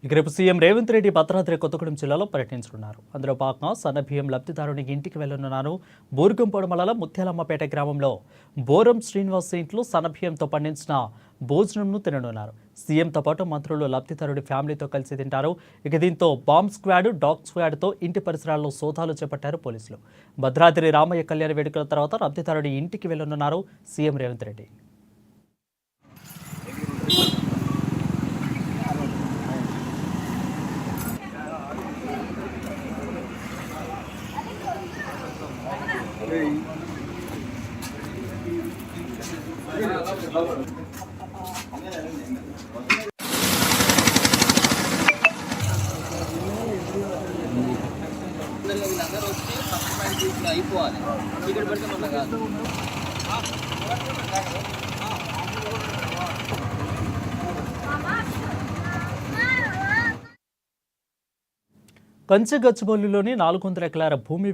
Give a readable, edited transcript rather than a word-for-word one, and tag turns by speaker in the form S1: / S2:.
S1: ఇక రేపు సీఎం రేవంత్ రెడ్డి భద్రాద్రి కొత్తగూడెం జిల్లాలో పర్యటించనున్నారు. అందులో భాగంగా సన్నబియ్యం లబ్ధిదారునికి ఇంటికి వెళ్లనున్నారు. బూర్గంపాడు మండలం ముత్యాలమ్మపేట గ్రామంలో బోరం శ్రీనివాస్ ఇంట్లో సన్నబియ్యంతో పండించిన భోజనంను తిననున్నారు. సీఎంతో పాటు మంత్రులు లబ్ధిదారుడి ఫ్యామిలీతో కలిసి తింటారు. ఇక దీంతో బాంబ్ స్క్వాడ్, డాగ్ స్క్వాడ్తో ఇంటి పరిసరాల్లో సోదాలు చేపట్టారు పోలీసులు. భద్రాద్రి రామయ్య కళ్యాణ వేడుకల తర్వాత లబ్ధిదారుడి ఇంటికి వెళ్లనున్నారు సీఎం రేవంత్ రెడ్డి.
S2: వీళ్ళందరూ వచ్చి ఫస్ట్ పాయింట్ తీసుకుని అయిపోవాలి. ఇక్కడ పెడితే మళ్ళీ కాదు.
S1: కంచెగచ్చిబౌలిలోని 400 ఎకరాల భూమి